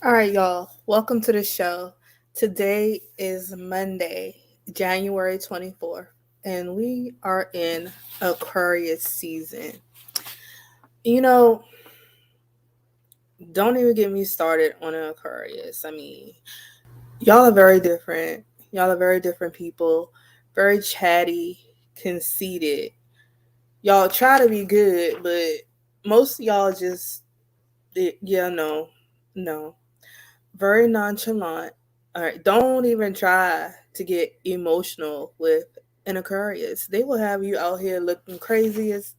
All right, y'all. Welcome to the show. Today is Monday, January 24th, and we are in Aquarius season. You know, don't even get me started on an Aquarius. I mean, y'all are very different. Y'all are very different people, very chatty, conceited. Y'all try to be good, but most of y'all just, yeah, no. Very nonchalant. All right, don't even try to get emotional with an Aquarius. They will have you out here looking crazy as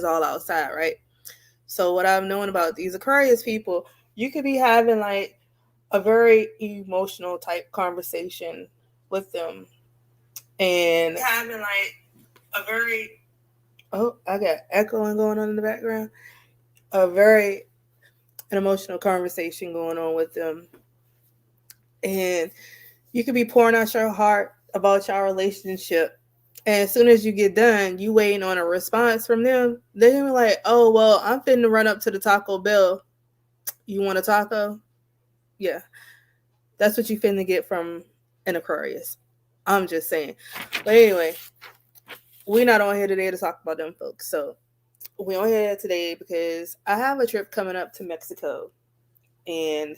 all outside, right? So what I've known about these Aquarius people, you could be having like a very emotional type conversation with them, and having like a very I got echoing going on in the background. A very an emotional conversation going on with them, and you could be pouring out your heart about your relationship. And as soon as you get done, you waiting on a response from them. They're gonna be like, "Oh well, I'm finna run up to the Taco Bell. You want a taco? Yeah, that's what you finna get from an Aquarius." I'm just saying. But anyway, we're not on here today to talk about them folks. So we're on here today because I have a trip coming up to Mexico, and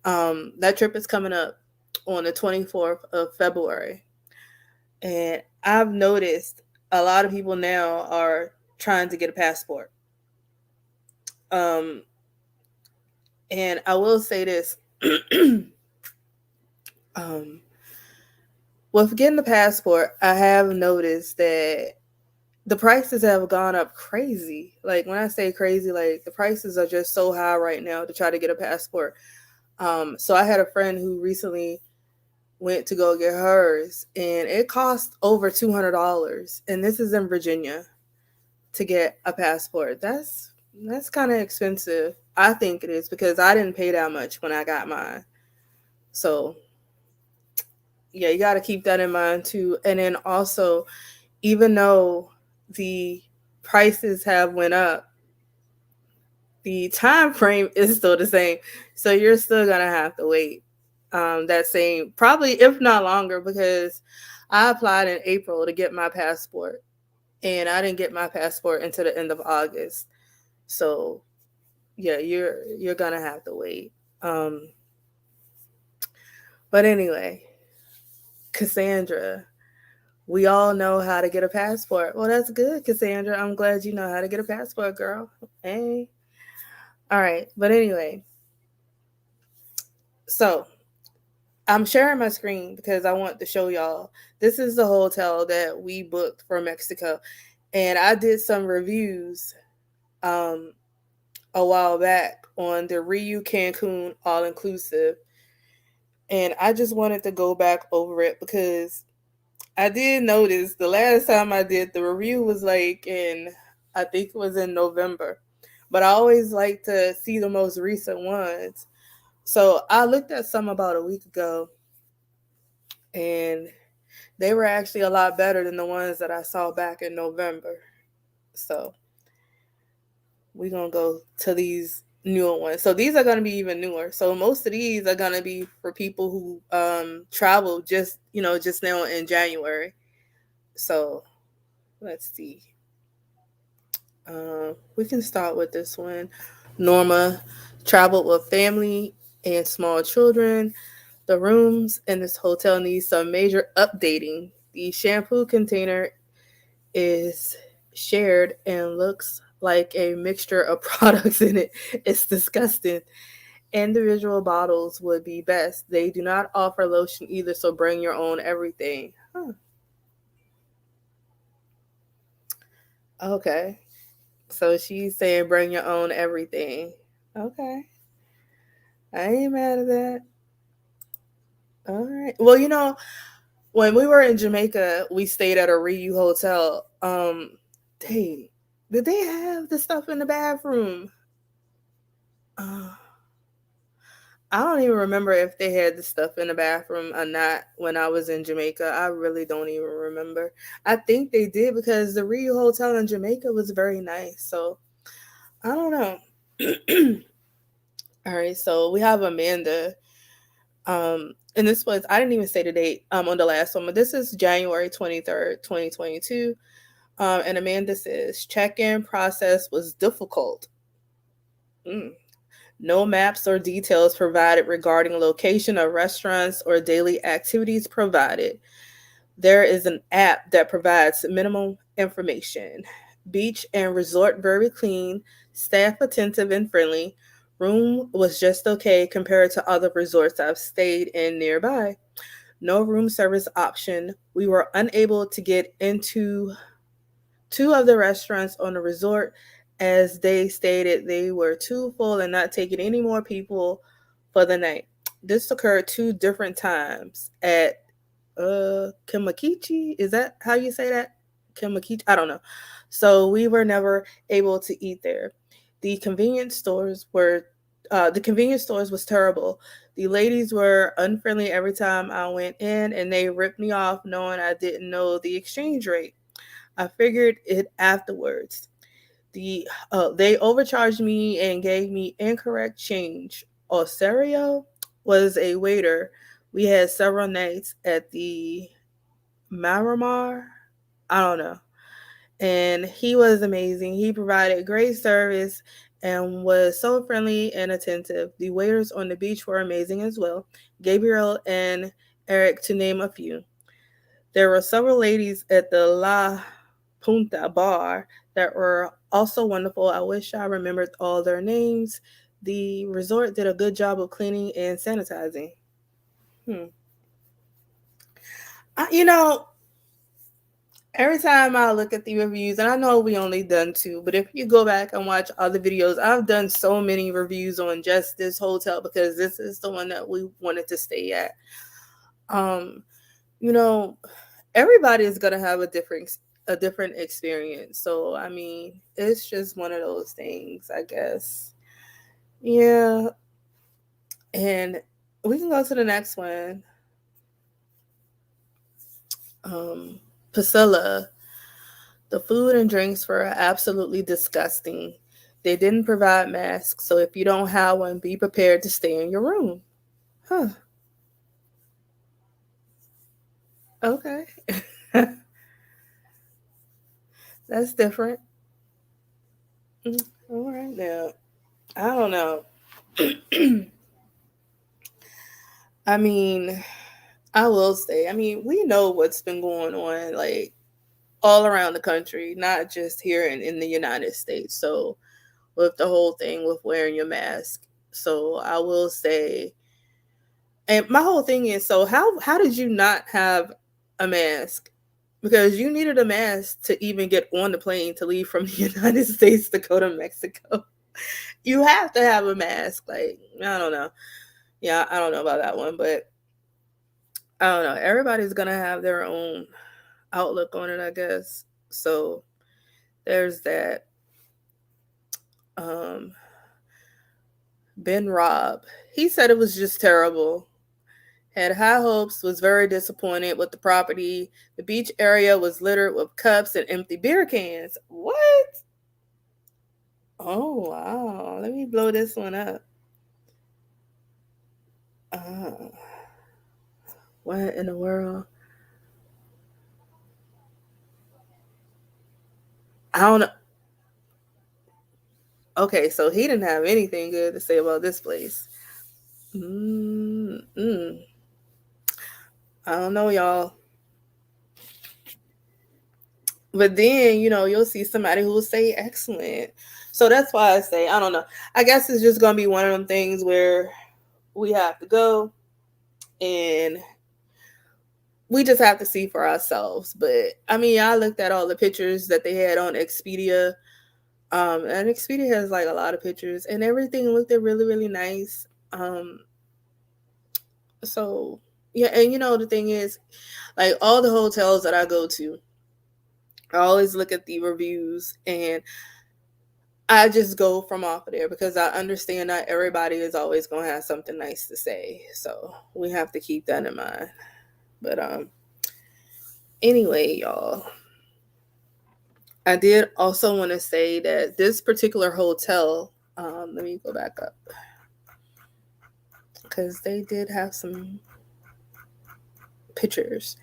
that trip is coming up on the 24th of February. And I've noticed a lot of people now are trying to get a passport. Um, and I will say this um, with getting the passport, I have noticed that the prices have gone up crazy. Like, when I say crazy, like, the prices are just so high right now to try to get a passport. So I had a friend who recently went to go get hers, and it cost over $200. And this is in Virginia to get a passport. That's kind of expensive. I think it is because I didn't pay that much when I got mine. So, yeah, you got to keep that in mind too. And then also, even though the prices have went up, the time frame is still the same. So you're still going to have to wait. That same, probably if not longer, because I applied in April to get my passport, and I didn't get my passport until the end of August. So yeah, you're gonna have to wait. Um, but anyway, Cassandra, we all know how to get a passport. Well, that's good, Cassandra. I'm glad you know how to get a passport, girl. Hey, all right. But anyway, so I'm sharing my screen because I want to show y'all. This is the hotel that we booked for Mexico, and I did some reviews um a while back on the Ryu Cancun all inclusive, and I just wanted to go back over it because I did notice the last time I did the review was like I think it was in November. But I always like to see the most recent ones. So I looked at some about a week ago, and they were actually a lot better than the ones that I saw back in November. So we're going to go to these newer ones. So these are going to be even newer. So most of these are going to be for people who travel just now in January. So let's see. We can start with this one. Norma traveled with family and small children. The rooms in this hotel need some major updating. The shampoo container is shared and looks like a mixture of products in it. It's disgusting. Individual bottles would be best. They do not offer lotion either, so bring your own everything. Huh. Okay. So she's saying bring your own everything. Okay. I ain't mad at that. All right. Well, when we were in Jamaica, we stayed at a Ryu hotel. They did they have the stuff in the bathroom? Uh, I don't even remember if they had the stuff in the bathroom or not when I was in Jamaica. I really don't even remember. I think they did because the Ryu Hotel in Jamaica was very nice. So I don't know. All right, so we have Amanda. And this was, I didn't even say the date on the last one, but this is January 23rd, 2022. And Amanda says, check-in process was difficult. No maps or details provided regarding location of restaurants or daily activities provided. There is an app that provides minimum information. Beach and resort very clean, staff attentive and friendly. Room was just okay compared to other resorts I've stayed in nearby. No room service option. We were unable to get into two of the restaurants on the resort as they stated they were too full and not taking any more people for the night. This occurred two different times at Kimakichi. Is that how you say that? Kimakichi? I don't know. So we were never able to eat there. The convenience stores was terrible. The ladies were unfriendly every time I went in, and they ripped me off knowing I didn't know the exchange rate. I figured it afterwards. They overcharged me and gave me incorrect change. Osario was a waiter. We had several nights at the Maramar. I don't know. And he was amazing. He provided great service and was so friendly and attentive. The waiters on the beach were amazing as well. Gabriel and Eric, to name a few. There were several ladies at the La Punta bar that were also wonderful. I wish I remembered all their names. The resort did a good job of cleaning and sanitizing. You know, every time I look at the reviews, and I know we only done two, but if you go back and watch other videos, I've done so many reviews on just this hotel because this is the one that we wanted to stay at. You know, everybody is gonna have a different experience. So I mean, it's just one of those things, I guess. Yeah. And we can go to the next one. Priscilla. The food and drinks were absolutely disgusting. They didn't provide masks, so if you don't have one, be prepared to stay in your room. Huh. Okay. That's different. All right now. I don't know. I mean, I will say, we know what's been going on, like, all around the country, not just here in the United States. So, with the whole thing with wearing your mask. So, I will say, and my whole thing is, so how did you not have a mask? Because you needed a mask to even get on the plane to leave from the United States to go to Mexico. You have to have a mask. Like, I don't know. Yeah, I don't know about that one, but I don't know. Everybody's gonna have their own outlook on it, I guess. So there's that. Um, Ben Robb, he said it was just terrible. Had high hopes, was very disappointed with the property. The beach area was littered with cups and empty beer cans. What? Oh, wow. Let me blow this one up. What in the world? I don't know. Okay, so he didn't have anything good to say about this place. Mm-mm. I don't know, y'all. But then, you'll see somebody who will say excellent. So that's why I say, I don't know. I guess it's just going to be one of them things where we have to go and we just have to see for ourselves. But I looked at all the pictures that they had on Expedia. And Expedia has like a lot of pictures and everything looked really, really nice. So yeah, and the thing is, like all the hotels that I go to, I always look at the reviews and I just go from off of there because I understand not everybody is always going to have something nice to say. So we have to keep that in mind. But anyway, y'all, I did also want to say that this particular hotel, let me go back up. because they did have some pictures.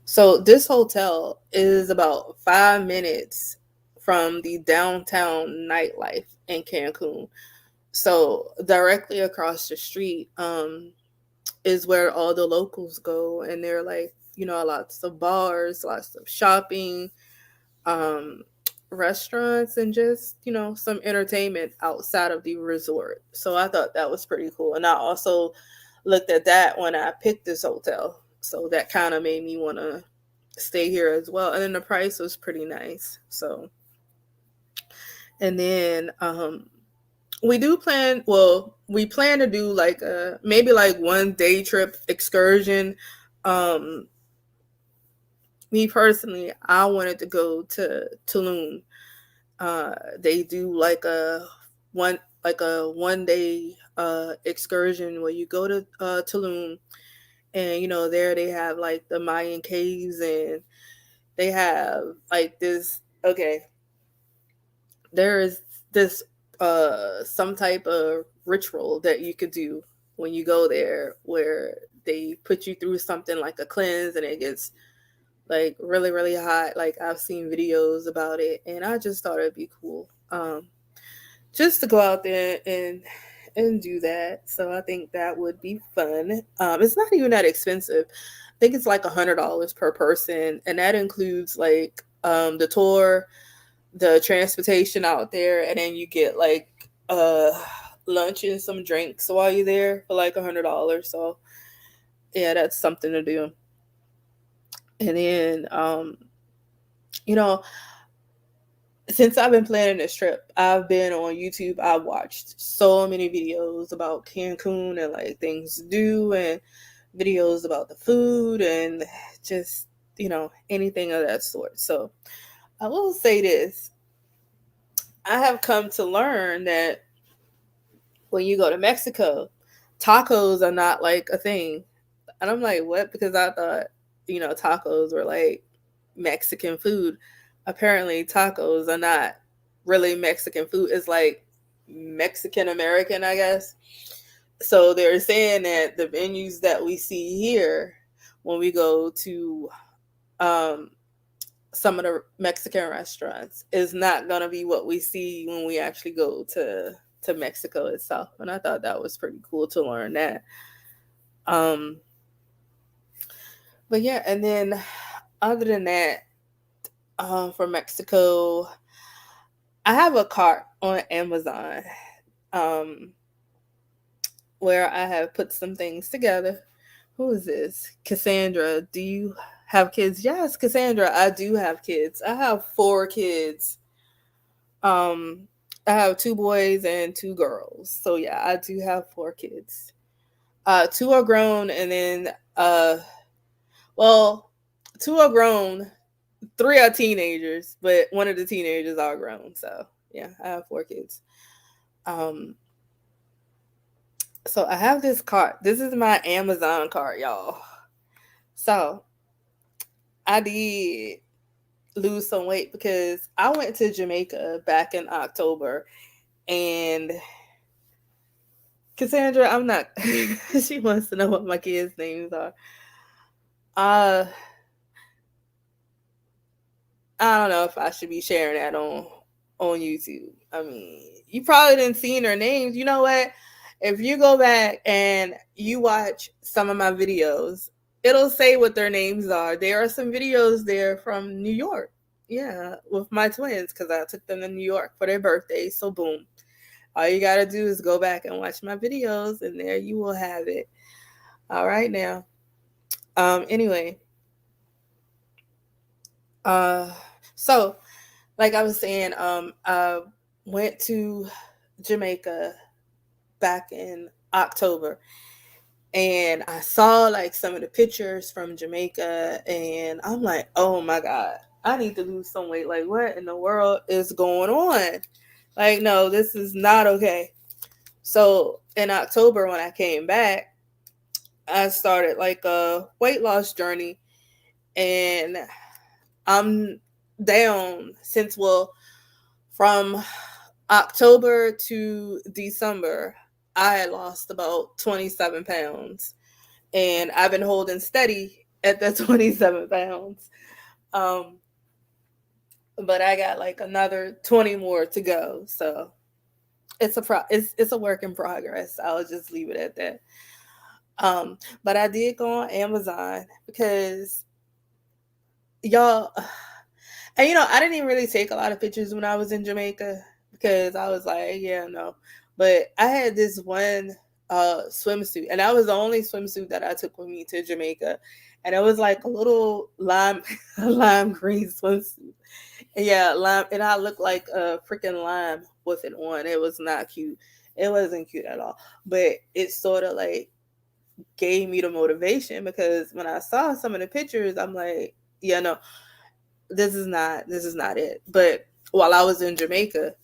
So this hotel is about 5 minutes from the downtown nightlife in Cancun. So directly across the street is where all the locals go, and they're like, lots of bars, lots of shopping, um, restaurants, and just, some entertainment outside of the resort. So I thought that was pretty cool. And I also looked at that when I picked this hotel. So that kind of made me want to stay here as well. And then the price was pretty nice. So, and then we plan to do like a maybe like 1 day trip excursion. Um Me personally, I wanted to go to Tulum. They do like a 1 day excursion where you go to Tulum, and there they have like the Mayan caves, and they have like this. Okay, there is this some type of ritual that you could do when you go there, where they put you through something like a cleanse, and it gets like really really hot. Like, I've seen videos about it, and I just thought it'd be cool, just to go out there and do that. So I think that would be fun. It's not even that expensive. I think it's like $100 per person, and that includes like the tour, the transportation out there, and then you get like lunch and some drinks while you're there for like $100. So yeah, that's something to do. And then you know since I've been planning this trip, I've been on YouTube. I've watched so many videos about Cancun and like things to do, and videos about the food, and just anything of that sort. So I will say this: I have come to learn that when you go to Mexico, tacos are not like a thing. And I'm like, what? Because I thought, tacos were like Mexican food. Apparently, tacos are not really Mexican food. It's like Mexican American, I guess. So they're saying that the menus that we see here when we go to um, some of the Mexican restaurants is not going to be what we see when we actually go to Mexico itself. And I thought that was pretty cool to learn that. Um, but yeah, and then other than that, for Mexico, I have a cart on Amazon um, where I have put some things together. Who is this? Cassandra, do you have kids? Yes, Cassandra, I do have kids. I have 4 kids. Um, I have 2 boys and 2 girls. So yeah, I do have 4 kids. 2 are grown, and then well, 2 are grown, 3 are teenagers, but one of the teenagers are grown. So yeah, I have 4 kids. Um, so I have this cart. This is my Amazon cart, y'all. So I did lose some weight because I went to Jamaica back in October, and Cassandra, I'm not. She wants to know what my kids' names are. Uh, I don't know if I should be sharing that on YouTube. I mean, you probably didn't see their names. You know what? If you go back and you watch some of my videos, it'll say what their names are. There are some videos there from New York. Yeah, with my twins, because I took them to New York for their birthday. So boom. All you gotta do is go back and watch my videos, and there you will have it. All right now. Anyway, uh so like I was saying, I went to Jamaica back in October, and I saw like some of the pictures from Jamaica, and I'm like, oh my God, I need to lose some weight. Like, what in the world is going on? Like, no, this is not okay. So in October, when I came back, I started like a weight loss journey, and I'm down from October to December. I had lost about 27 pounds, and I've been holding steady at that 27 pounds. Um, but I got like another 20 more to go. So it's a work in progress. I'll just leave it at that. But I did go on Amazon because y'all, and I didn't even really take a lot of pictures when I was in Jamaica because I was like, yeah, no. But I had this one swimsuit, and that was the only swimsuit that I took with me to Jamaica. And it was like a little lime lime green swimsuit. And yeah, lime, and I looked like a freaking lime with it on. It was not cute. It wasn't cute at all. But it sort of like gave me the motivation because when I saw some of the pictures, I'm like, yeah, no, this is not it. But while I was in Jamaica,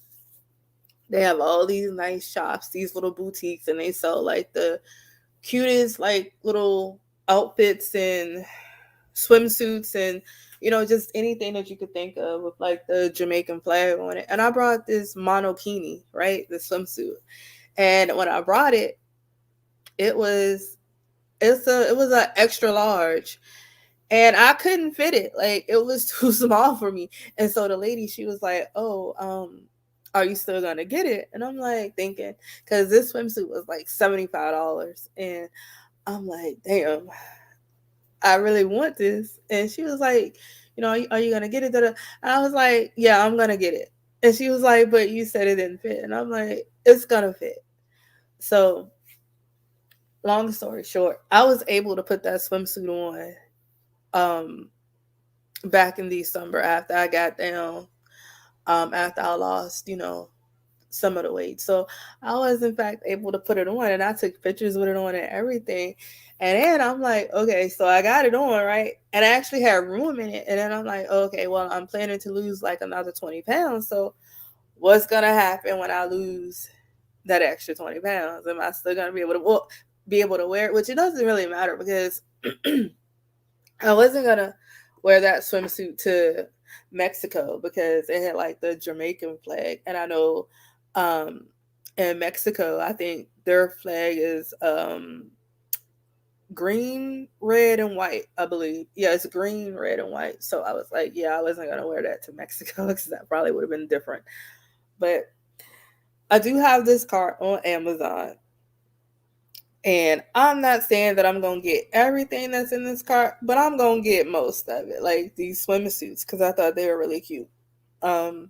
they have all these nice shops, these little boutiques, and they sell like the cutest like little outfits and swimsuits and just anything that you could think of with like the Jamaican flag on it. And I brought this monokini, right, the swimsuit. And when I brought it, it was it was a extra large, and I couldn't fit it. Like it was too small for me. And so the lady, she was like, "Oh, are you still gonna get it?" And I'm like thinking, because this swimsuit was like $75, and I'm like, "Damn, I really want this." And she was like, are you gonna get it? And I was like, "Yeah, I'm gonna get it." And she was like, "But you said it didn't fit." And I'm like, "It's gonna fit." So long story short, I was able to put that swimsuit on um back in December after I got down, after I lost, some of the weight. So I was in fact able to put it on, and I took pictures with it on and everything. And then I'm like, okay, so I got it on, right? And I actually had room in it. And then I'm like, okay, well, I'm planning to lose like another 20 pounds. So what's gonna happen when I lose that extra 20 pounds? Am I still gonna be able to wear it? Which it doesn't really matter because I wasn't gonna wear that swimsuit to Mexico because it had like the Jamaican flag, and I know um, in Mexico, I think their flag is green, red, and white. I believe, yeah, it's green, red, and white. So I was like, yeah, I wasn't gonna wear that to Mexico because that probably would have been different. But I do have this cart on Amazon. And I'm not saying that I'm gonna get everything that's in this cart, but I'm gonna get most of it, like these swimsuits, because I thought they were really cute. Um,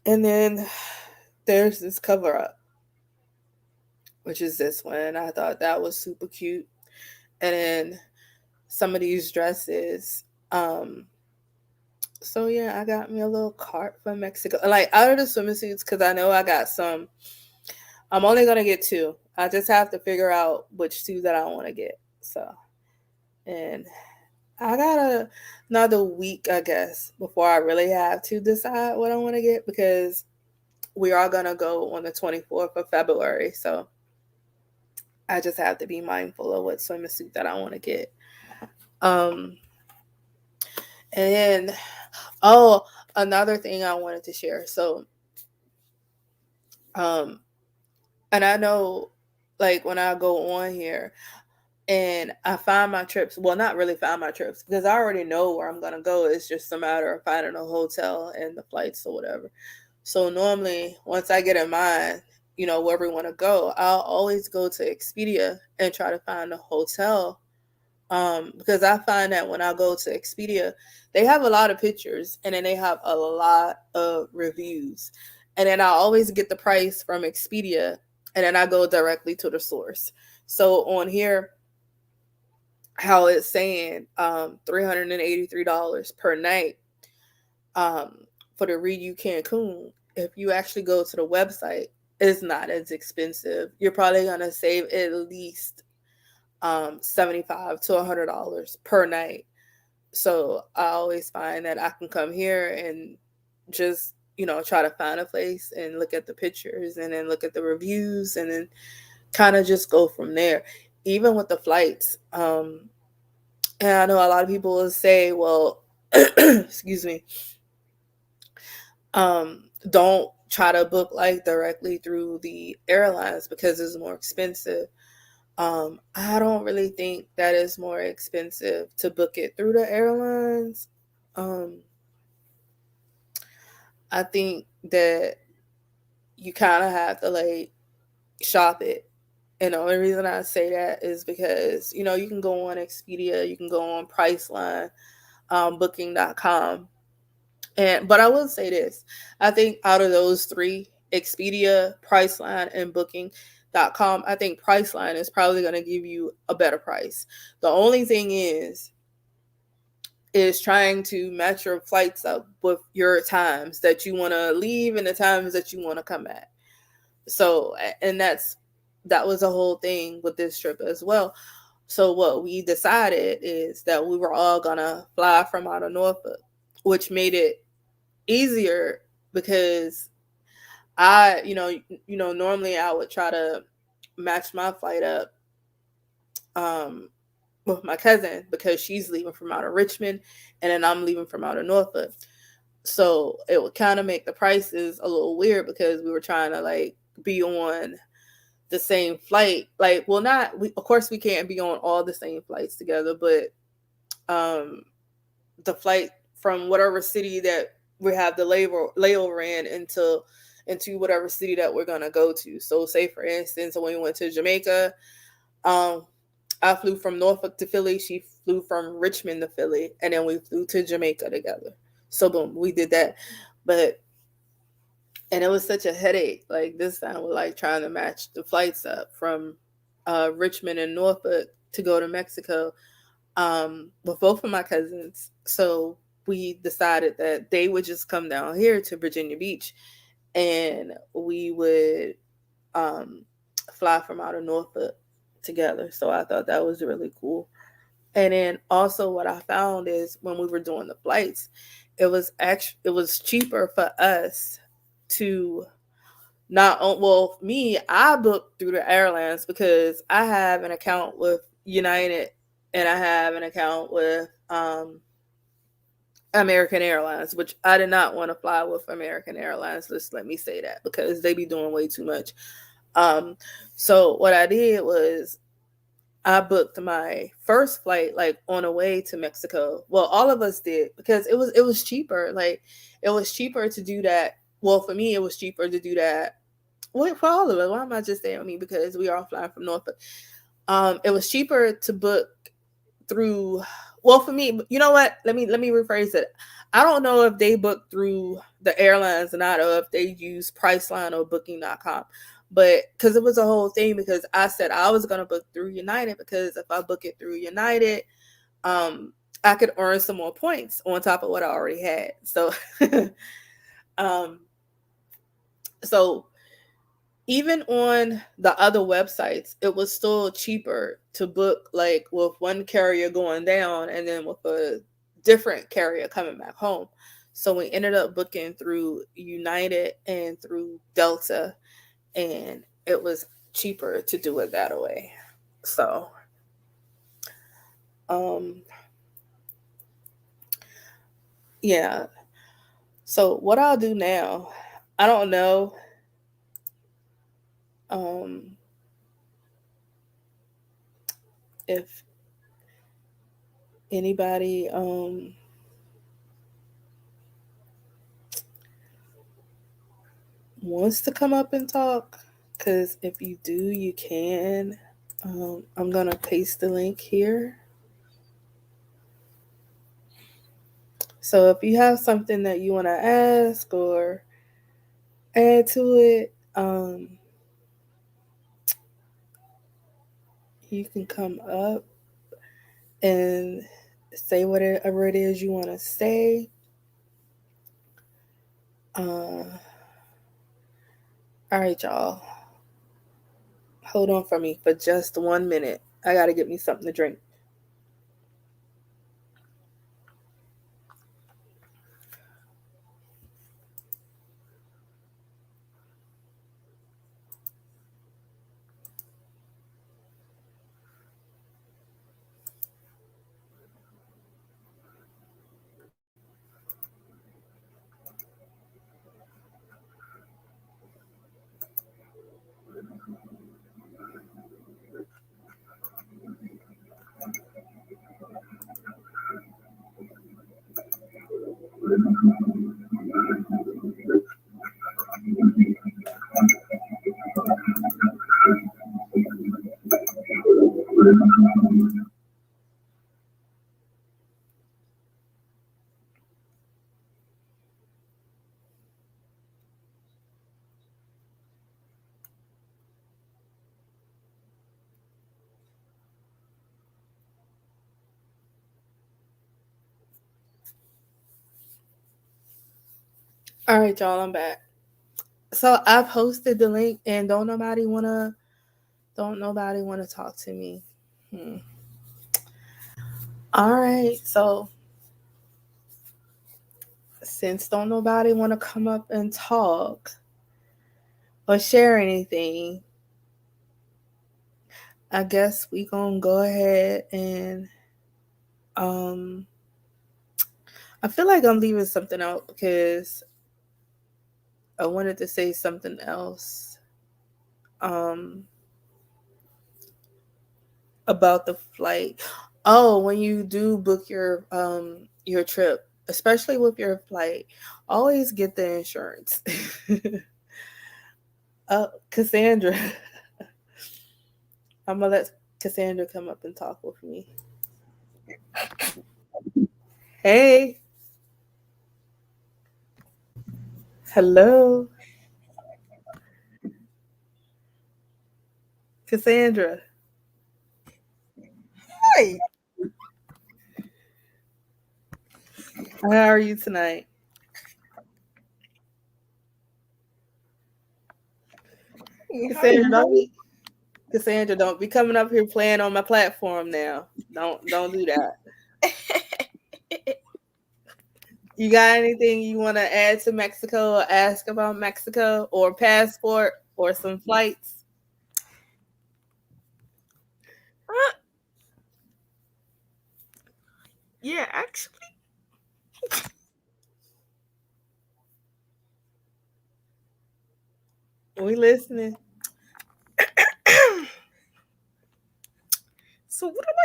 and then there's this cover up, which is this one. I thought that was super cute. And then some of these dresses. So yeah, I got me a little cart from Mexico. Like out of the swimsuits, because I know I got some. I'm only gonna get two. I just have to figure out which two that I want to get. So, and I got another week, I guess, before I really have to decide what I want to get because we are gonna go on the 24th of February. So I just have to be mindful of what swimsuit that I want to get. Um, and then, oh, another thing I wanted to share. So, um, and I know, like when I go on here, and I find my trips. Well, not really find my trips because I already know where I'm gonna go. It's just a matter of finding a hotel and the flights or whatever. So normally, once I get in mind, where we want to go, I'll always go to Expedia and try to find a hotel. Because I find that when I go to Expedia, they have a lot of pictures and then they have a lot of reviews, and then I always get the price from Expedia, and then I go directly to the source. So on here, how it's saying $383 per night for the Ryu Cancun. If you actually go to the website, it's not as expensive. You're probably gonna save at least $75 to $100 per night. So I always find that I can come here and just try to find a place and look at the pictures and then look at the reviews and then kind of just go from there. Even with the flights, and I know a lot of people will say, well, excuse me, don't try to book like directly through the airlines because it's more expensive. I don't really think that it's more expensive to book it through the airlines. Um, I think that you kind of have to like shop it. And the only reason I say that is because, you know, you can go on Expedia, you can go on Priceline, booking.com. But I will say this. I think out of those three, Expedia, Priceline, and booking.com, I think Priceline is probably going to give you a better price. The only thing is trying to match your flights up with your times that you want to leave and the times that you want to come back. So, and that was a whole thing with this trip as well. So what we decided is that we were all gonna fly from out of Norfolk, which made it easier because normally I would try to match my flight up um with my cousin because she's leaving from out of Richmond and then I'm leaving from out of Norfolk. So it would kind of make the prices a little weird because we were trying to like be on the same flight. Like, well, not we of course we can't be on all the same flights together, but um the flight from whatever city that we have the layover in into whatever city that we're gonna go to. So say for instance when we went to Jamaica, um I flew from Norfolk to Philly, she flew from Richmond to Philly, and then we flew to Jamaica together. So boom, we did that. But and it was such a headache. Like this time, we're like trying to match the flights up from Richmond and Norfolk to go to Mexico with both of my cousins. So we decided that they would just come down here to Virginia Beach, and we would um, fly from out of Norfolk together. So I thought that was really cool. And then also, what I found is when we were doing the flights, it was cheaper for us to not well me I booked through the airlines because I have an account with United and I have an account with American Airlines, which I did not want to fly with American Airlines. Just let me say that because they be doing way too much. um so what I did was I booked my first flight like on the way to Mexico. Well, all of us did because it was cheaper. Like it was cheaper to do that. Well, for me, it was cheaper to do that. Well, for all of us, why am I just saying me? Because we are all flying from Norfolk. It was cheaper to book through. Well, for me, you know what? Let me rephrase it. I don't know if they book through the airlines or not, or if they use Priceline or Booking.com. But because it was a whole thing, because I said I was gonna book through United because if I book it through United, um, I could earn some more points on top of what I already had. So, um, so even on the other websites, it was still cheaper to book like with one carrier going down and then with a different carrier coming back home. So we ended up booking through United and through Delta, and it was cheaper to do it that way. So, um, yeah. So what I'll do now, I don't know, um, if anybody, wants to come up and talk, because if you do, you can. I'm gonna paste the link here. So if you have something that you want to ask or add to it, you can come up and say whatever it is you want to say. All right, y'all. Hold on for me for just 1 minute. I gotta get me something to drink. All right, y'all, I'm back. So I posted the link, and don't nobody wanna talk to me. All right, so since don't nobody wanna come up and talk or share anything, I guess we gonna go ahead and I feel like I'm leaving something out because I wanted to say something else about the flight. Oh, when you do book your trip, especially with your flight, always get the insurance. Cassandra. I'm gonna let Cassandra come up and talk with me. Hey. Hello. Cassandra. Hi. How are you tonight? Cassandra, don't be coming up here playing on my platform now. Don't do that. You got anything you want to add to Mexico or ask about Mexico or passport or some flights? Yeah, actually. We listening. So what about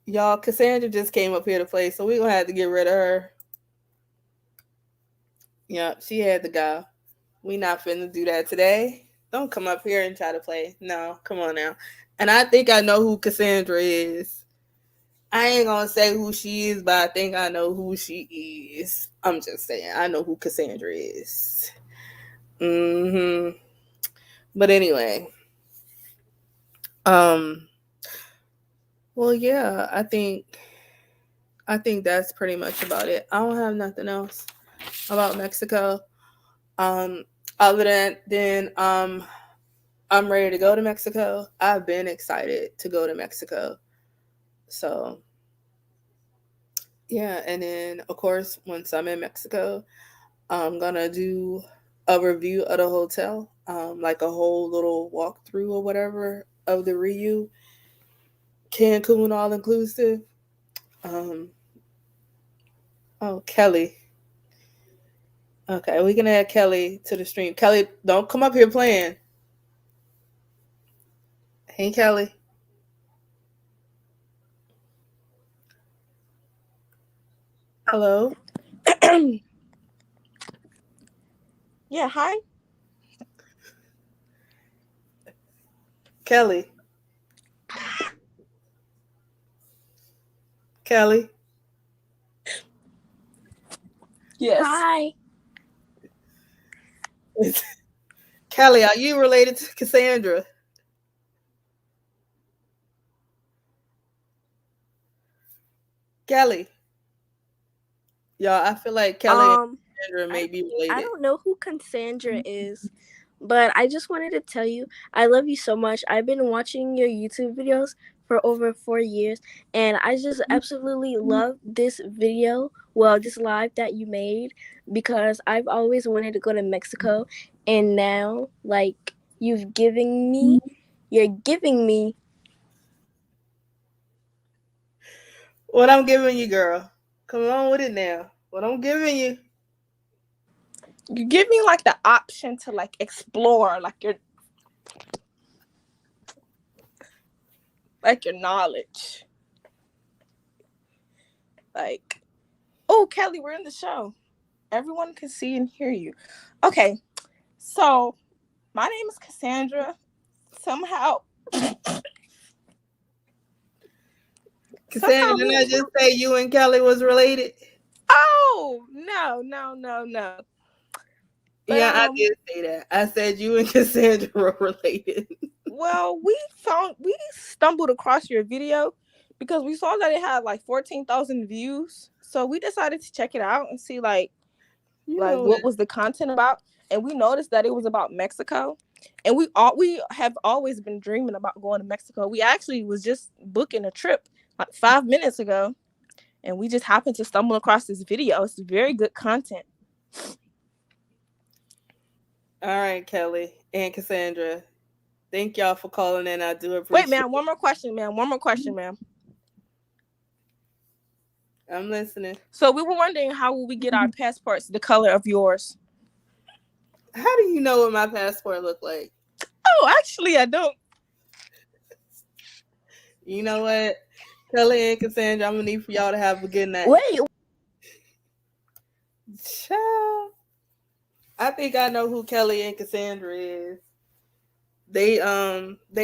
Y'all, Cassandra just came up here to play, so we're going to have to get rid of her. Yep, she had to go. We not finna do that today. Don't come up here and try to play. No, come on now. And I think I know who Cassandra is. I ain't gonna say who she is, but I think I know who she is. I'm just saying, I know who Cassandra is. But anyway, um, well, yeah, I think that's pretty much about it. I don't have nothing else about Mexico. Um, other than I'm ready to go to Mexico. I've been excited to go to Mexico. So yeah, and then of course once I'm in Mexico, I'm gonna do a review of the hotel, like a whole little walkthrough or whatever of the Riu Cancun all inclusive. Um, oh, Kelly. Okay, we can add Kelly to the stream. Kelly, don't come up here playing. Hey, Kelly. Hello. Yeah, hi. Kelly. Kelly. Yes. Hi. Kelly, are you related to Cassandra? Kelly. Y'all, I feel like Kelly and Cassandra may be related. I don't know who Cassandra is, but I just wanted to tell you I love you so much. I've been watching your YouTube videos for over 4 years, and I just absolutely love this video, well, this live that you made, because I've always wanted to go to Mexico, and now, like, you're giving me What I'm giving you, girl. Come on with it now. What I'm giving you. you give me like the option to like explore like your knowledge. Like, oh, Kelly, we're in the show. Everyone can see and hear you. Okay, so my name is Cassandra. Somehow Cassandra, didn't I just say you and Kelly was related? Oh, no. But, yeah, I did say that. I said you and Cassandra were related. Well, we stumbled across your video because we saw that it had like 14,000 views. So we decided to check it out and see like what was the content about. And we noticed that it was about Mexico. And we have always been dreaming about going to Mexico. We actually was just booking a trip like 5 minutes ago. And we just happened to stumble across this video. It's very good content. All right, Kelly and Cassandra. Thank y'all for calling in. I do appreciate it. Wait, ma'am. One more question, ma'am. I'm listening. So we were wondering, how will we get our passports the color of yours? How do you know what my passport look like? Oh, actually, I don't. You know what? Kelly and Cassandra, I'm going to need for y'all to have a good night. Wait. Child. I think I know who Kelly and Cassandra is. They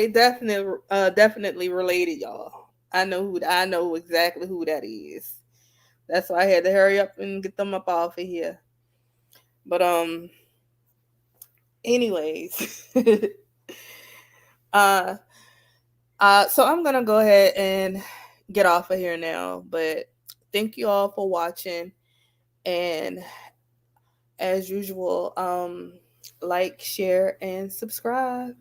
definitely related, y'all. I know exactly who that is. That's why I had to hurry up and get them up off of here. But anyways, so I'm gonna go ahead and get off of here now. But thank you all for watching, and as usual, like, share, and subscribe.